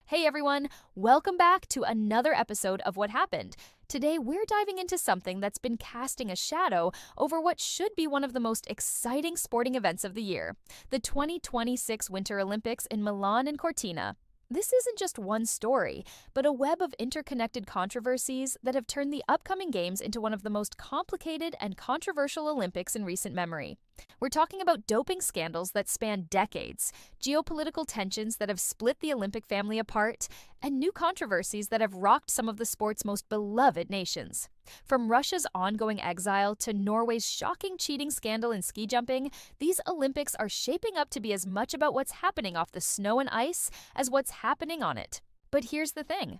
Hey everyone, welcome back to another episode of What Happened. Today we're diving into something that's been casting a shadow over what should be one of the most exciting sporting events of the year, the 2026 Winter Olympics in Milan and Cortina. This isn't just one story, but a web of interconnected controversies that have turned the upcoming games into one of the most complicated and controversial Olympics in recent memory. We're talking about doping scandals that span decades, geopolitical tensions that have split the Olympic family apart, and new controversies that have rocked some of the sport's most beloved nations. From Russia's ongoing exile to Norway's shocking cheating scandal in ski jumping, these Olympics are shaping up to be as much about what's happening off the snow and ice as what's happening on it. But here's the thing.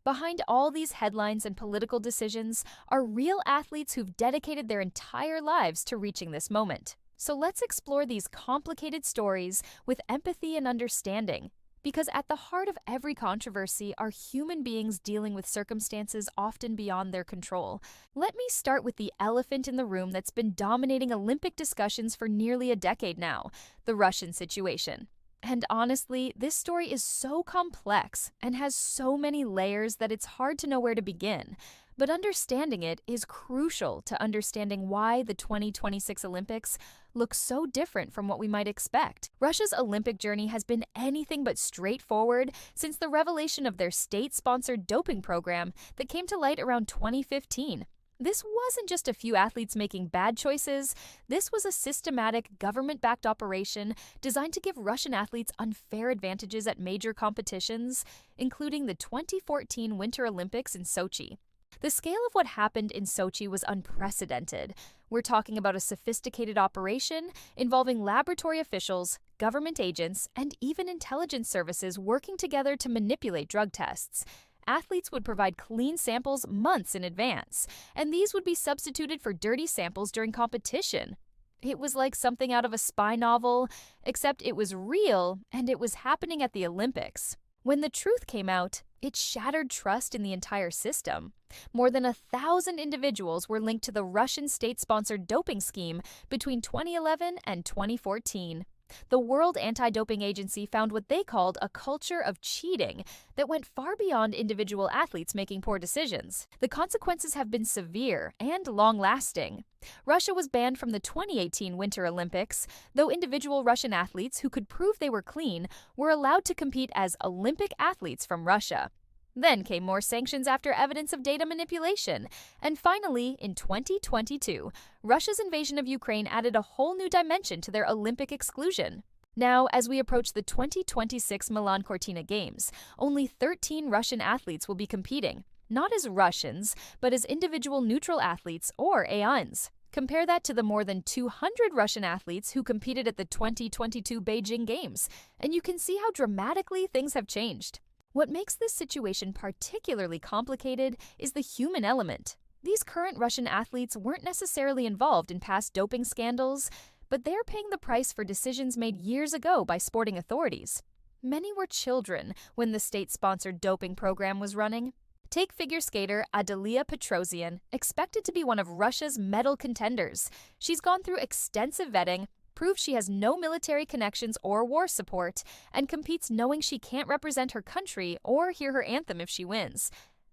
Behind all these headlines and political decisions are real athletes who've dedicated their entire lives to reaching this moment. So let's explore these complicated stories with empathy and understanding. Because at the heart of every controversy are human beings dealing with circumstances often beyond their control. Let me start with the elephant in the room that's been dominating Olympic discussions for nearly a decade now, the Russian situation. And honestly, this story is so complex and has so many layers that it's hard to know where to begin. But understanding it is crucial to understanding why the 2026 Olympics look so different from what we might expect. Russia's Olympic journey has been anything but straightforward since the revelation of their state-sponsored doping program that came to light around 2015. This wasn't just a few athletes making bad choices. This was a systematic, government-backed operation designed to give Russian athletes unfair advantages at major competitions, including the 2014 Winter Olympics in Sochi. The scale of what happened in Sochi was unprecedented. We're talking about a sophisticated operation involving laboratory officials, government agents, and even intelligence services working together to manipulate drug tests. Athletes would provide clean samples months in advance, and these would be substituted for dirty samples during competition. It was like something out of a spy novel, except it was real and it was happening at the Olympics. When the truth came out, it shattered trust in the entire system. More than 1,000 individuals were linked to the Russian state-sponsored doping scheme between 2011 and 2014. The World Anti-Doping Agency found what they called a culture of cheating that went far beyond individual athletes making poor decisions. The consequences have been severe and long-lasting. Russia was banned from the 2018 Winter Olympics, though individual Russian athletes who could prove they were clean were allowed to compete as Olympic athletes from Russia. Then came more sanctions after evidence of data manipulation. And finally, in 2022, Russia's invasion of Ukraine added a whole new dimension to their Olympic exclusion. Now, as we approach the 2026 Milan-Cortina Games, only 13 Russian athletes will be competing, not as Russians, but as individual neutral athletes or AINs. Compare that to the more than 200 Russian athletes who competed at the 2022 Beijing Games, and you can see how dramatically things have changed. What makes this situation particularly complicated is the human element. These current Russian athletes weren't necessarily involved in past doping scandals, but they're paying the price for decisions made years ago by sporting authorities. Many were children when the state-sponsored doping program was running. Take figure skater Adalia Petrosian, expected to be one of Russia's medal contenders. She's gone through extensive vetting, proves she has no military connections or war support, and competes knowing she can't represent her country or hear her anthem if she wins.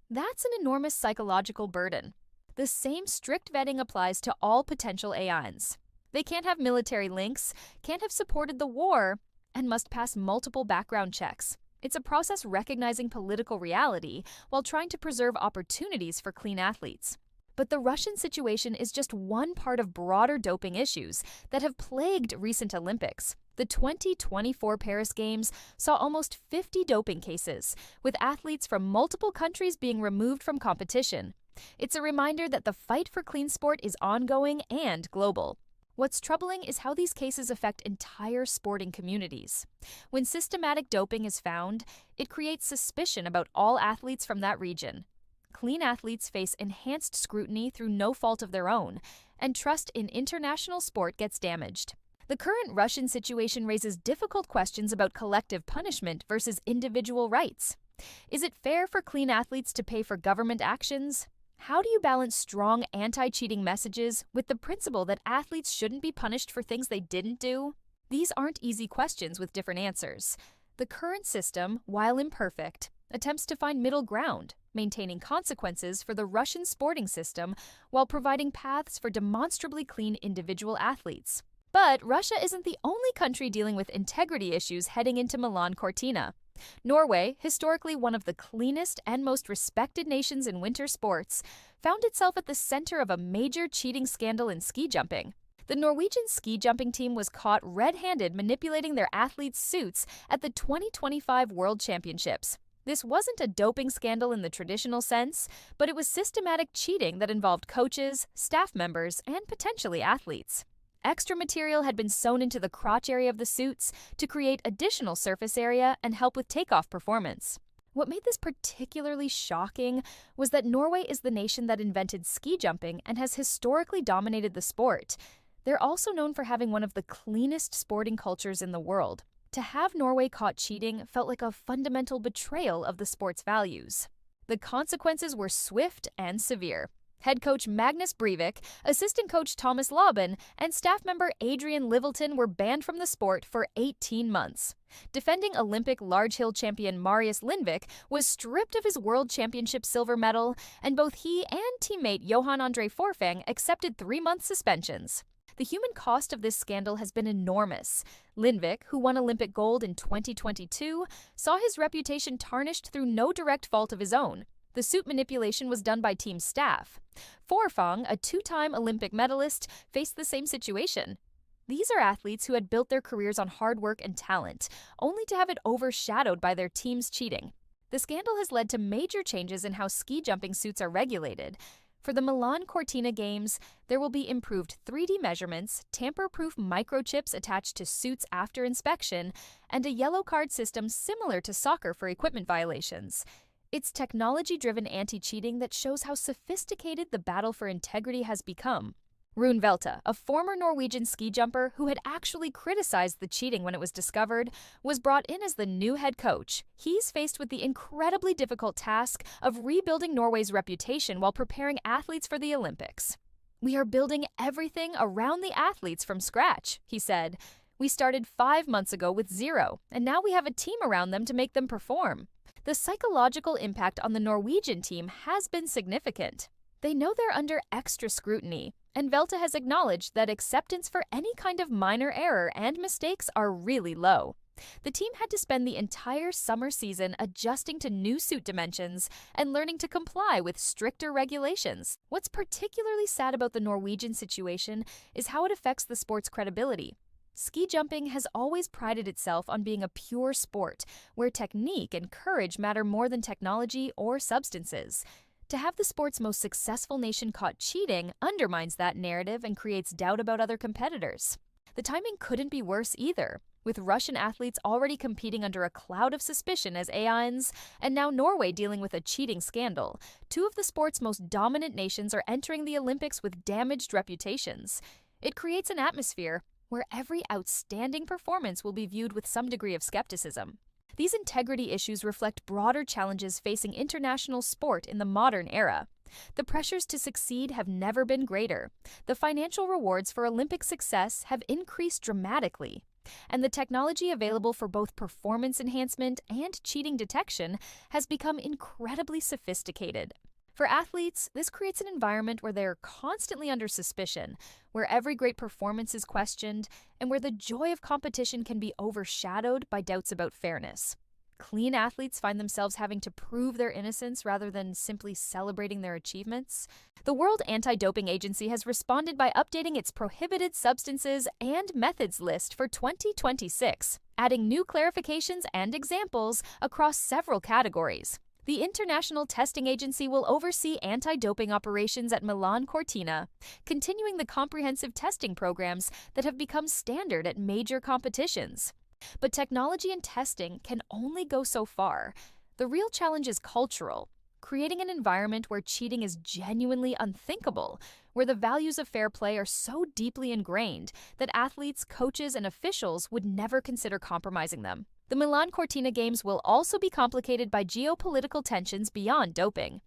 That's an enormous psychological burden. The same strict vetting applies to all potential AINs. They can't have military links, can't have supported the war, and must pass multiple background checks. It's a process recognizing political reality while trying to preserve opportunities for clean athletes. But the Russian situation is just one part of broader doping issues that have plagued recent Olympics. The 2024 Paris Games saw almost 50 doping cases, with athletes from multiple countries being removed from competition. It's a reminder that the fight for clean sport is ongoing and global. What's troubling is how these cases affect entire sporting communities. When systematic doping is found, it creates suspicion about all athletes from that region. Clean athletes face enhanced scrutiny through no fault of their own, and trust in international sport gets damaged. The current Russian situation raises difficult questions about collective punishment versus individual rights. Is it fair for clean athletes to pay for government actions? How do you balance strong anti-cheating messages with the principle that athletes shouldn't be punished for things they didn't do? These aren't easy questions with different answers. The current system, while imperfect, attempts to find middle ground, maintaining consequences for the Russian sporting system while providing paths for demonstrably clean individual athletes. But Russia isn't the only country dealing with integrity issues heading into Milan-Cortina. Norway, historically one of the cleanest and most respected nations in winter sports, found itself at the center of a major cheating scandal in ski jumping. The Norwegian ski jumping team was caught red-handed manipulating their athletes' suits at the 2025 World Championships. This wasn't a doping scandal in the traditional sense, but it was systematic cheating that involved coaches, staff members, and potentially athletes. Extra material had been sewn into the crotch area of the suits to create additional surface area and help with takeoff performance. What made this particularly shocking was that Norway is the nation that invented ski jumping and has historically dominated the sport. They're also known for having one of the cleanest sporting cultures in the world. To have Norway caught cheating felt like a fundamental betrayal of the sport's values. The consequences were swift and severe. Head coach Magnus Breivik, assistant coach Thomas Laban, and staff member Adrian Littleton were banned from the sport for 18 months. Defending Olympic large hill champion Marius Lindvik was stripped of his World Championship silver medal, and both he and teammate Johan Andre Forfang accepted 3-month suspensions. The human cost of this scandal has been enormous. Lindvik, who won Olympic gold in 2022, saw his reputation tarnished through no direct fault of his own. The suit manipulation was done by team staff. Forfang, a 2-time Olympic medalist, faced the same situation. These are athletes who had built their careers on hard work and talent, only to have it overshadowed by their team's cheating. The scandal has led to major changes in how ski jumping suits are regulated. For the Milan-Cortina Games, there will be improved 3D measurements, tamper-proof microchips attached to suits after inspection, and a yellow card system similar to soccer for equipment violations. It's technology-driven anti-cheating that shows how sophisticated the battle for integrity has become. Rune Velte, a former Norwegian ski jumper who had actually criticized the cheating when it was discovered, was brought in as the new head coach. He's faced with the incredibly difficult task of rebuilding Norway's reputation while preparing athletes for the Olympics. "We are building everything around the athletes from scratch," he said. "We started 5 months ago with 0, and now we have a team around them to make them perform." The psychological impact on the Norwegian team has been significant. They know they're under extra scrutiny, and Velte has acknowledged that acceptance for any kind of minor error and mistakes are really low. The team had to spend the entire summer season adjusting to new suit dimensions and learning to comply with stricter regulations. What's particularly sad about the Norwegian situation is how it affects the sport's credibility. Ski jumping has always prided itself on being a pure sport, where technique and courage matter more than technology or substances. To have the sport's most successful nation caught cheating undermines that narrative and creates doubt about other competitors. The timing couldn't be worse either, with Russian athletes already competing under a cloud of suspicion as AINs, and now Norway dealing with a cheating scandal. 2 of the sport's most dominant nations are entering the Olympics with damaged reputations. It creates an atmosphere where every outstanding performance will be viewed with some degree of skepticism. These integrity issues reflect broader challenges facing international sport in the modern era. The pressures to succeed have never been greater. The financial rewards for Olympic success have increased dramatically, and the technology available for both performance enhancement and cheating detection has become incredibly sophisticated. For athletes, this creates an environment where they're constantly under suspicion, where every great performance is questioned, and where the joy of competition can be overshadowed by doubts about fairness. Clean athletes find themselves having to prove their innocence rather than simply celebrating their achievements. The World Anti-Doping Agency has responded by updating its prohibited substances and methods list for 2026, adding new clarifications and examples across several categories. The International Testing Agency will oversee anti-doping operations at Milan-Cortina, continuing the comprehensive testing programs that have become standard at major competitions. But technology and testing can only go so far. The real challenge is cultural, creating an environment where cheating is genuinely unthinkable, where the values of fair play are so deeply ingrained that athletes, coaches, and officials would never consider compromising them. The Milan-Cortina Games will also be complicated by geopolitical tensions beyond doping.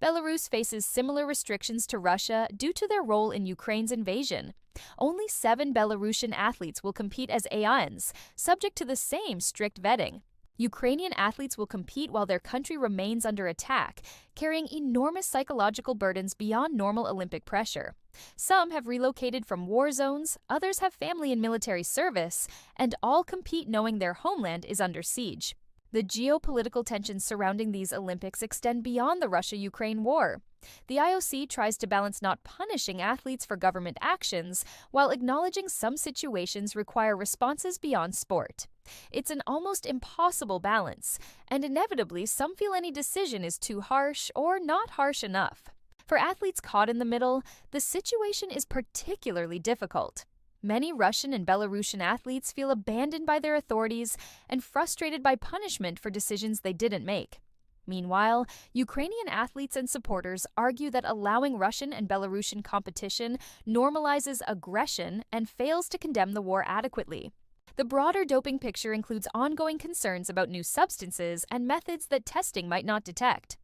Belarus faces similar restrictions to Russia due to their role in Ukraine's invasion. Only 7 Belarusian athletes will compete as AINs, subject to the same strict vetting. Ukrainian athletes will compete while their country remains under attack, carrying enormous psychological burdens beyond normal Olympic pressure. Some have relocated from war zones, others have family in military service, and all compete knowing their homeland is under siege. The geopolitical tensions surrounding these Olympics extend beyond the Russia-Ukraine war. The IOC tries to balance not punishing athletes for government actions while acknowledging some situations require responses beyond sport. It's an almost impossible balance, and inevitably some feel any decision is too harsh or not harsh enough. For athletes caught in the middle, the situation is particularly difficult. Many Russian and Belarusian athletes feel abandoned by their authorities and frustrated by punishment for decisions they didn't make. Meanwhile, Ukrainian athletes and supporters argue that allowing Russian and Belarusian competition normalizes aggression and fails to condemn the war adequately. The broader doping picture includes ongoing concerns about new substances and methods that testing might not detect.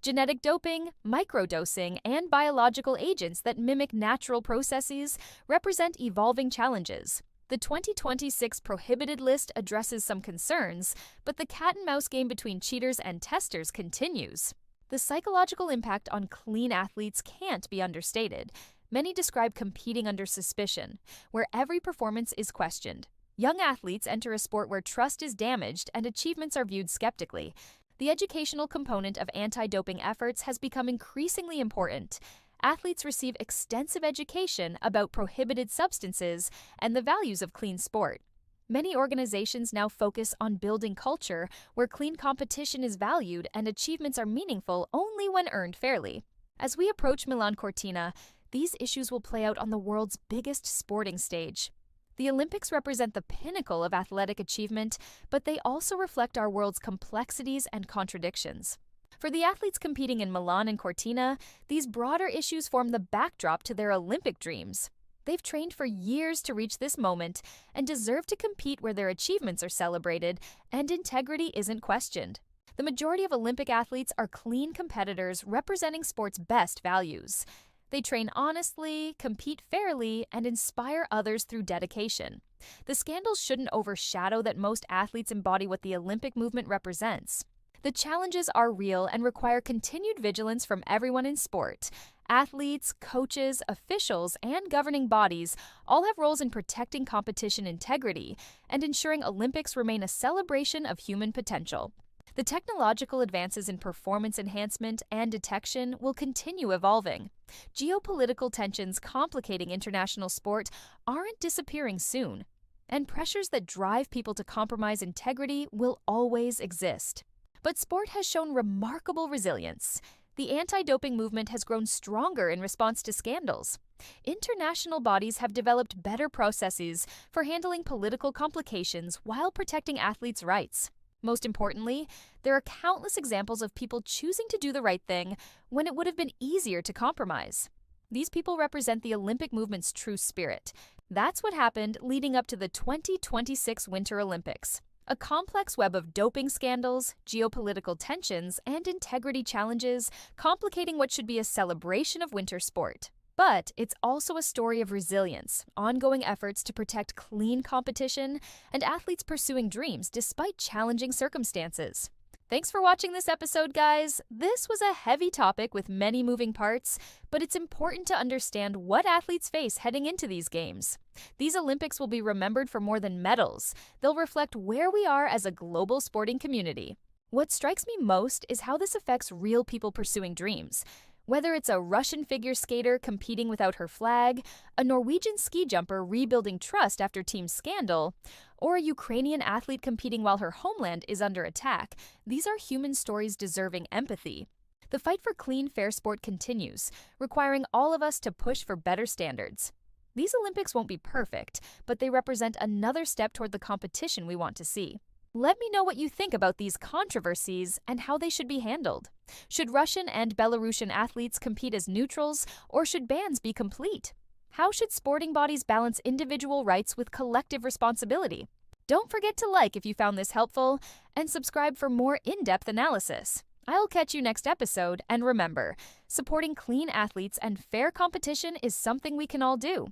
Genetic doping, microdosing, and biological agents that mimic natural processes represent evolving challenges. The 2026 prohibited list addresses some concerns, but the cat-and-mouse game between cheaters and testers continues. The psychological impact on clean athletes can't be understated. Many describe competing under suspicion, where every performance is questioned. Young athletes enter a sport where trust is damaged and achievements are viewed skeptically. The educational component of anti-doping efforts has become increasingly important. Athletes receive extensive education about prohibited substances and the values of clean sport. Many organizations now focus on building culture where clean competition is valued and achievements are meaningful only when earned fairly. As we approach Milan-Cortina, these issues will play out on the world's biggest sporting stage. The Olympics represent the pinnacle of athletic achievement, but they also reflect our world's complexities and contradictions. For the athletes competing in Milan and Cortina, these broader issues form the backdrop to their Olympic dreams. They've trained for years to reach this moment and deserve to compete where their achievements are celebrated and integrity isn't questioned. The majority of Olympic athletes are clean competitors representing sport's best values. They train honestly, compete fairly, and inspire others through dedication. The scandals shouldn't overshadow that most athletes embody what the Olympic movement represents. The challenges are real and require continued vigilance from everyone in sport. Athletes, coaches, officials, and governing bodies all have roles in protecting competition integrity and ensuring Olympics remain a celebration of human potential. The technological advances in performance enhancement and detection will continue evolving. Geopolitical tensions complicating international sport aren't disappearing soon, and pressures that drive people to compromise integrity will always exist. But sport has shown remarkable resilience. The anti-doping movement has grown stronger in response to scandals. International bodies have developed better processes for handling political complications while protecting athletes' rights. Most importantly, there are countless examples of people choosing to do the right thing when it would have been easier to compromise. These people represent the Olympic movement's true spirit. That's what happened leading up to the 2026 Winter Olympics. A complex web of doping scandals, geopolitical tensions, and integrity challenges complicating what should be a celebration of winter sport. But it's also a story of resilience, ongoing efforts to protect clean competition, and athletes pursuing dreams despite challenging circumstances. Thanks for watching this episode, guys. This was a heavy topic with many moving parts, but it's important to understand what athletes face heading into these games. These Olympics will be remembered for more than medals. They'll reflect where we are as a global sporting community. What strikes me most is how this affects real people pursuing dreams. Whether it's a Russian figure skater competing without her flag, a Norwegian ski jumper rebuilding trust after team scandal, or a Ukrainian athlete competing while her homeland is under attack, these are human stories deserving empathy. The fight for clean, fair sport continues, requiring all of us to push for better standards. These Olympics won't be perfect, but they represent another step toward the competition we want to see. Let me know what you think about these controversies and how they should be handled. Should Russian and Belarusian athletes compete as neutrals, or should bans be complete? How should sporting bodies balance individual rights with collective responsibility? Don't forget to like if you found this helpful, and subscribe for more in-depth analysis. I'll catch you next episode, and remember, supporting clean athletes and fair competition is something we can all do.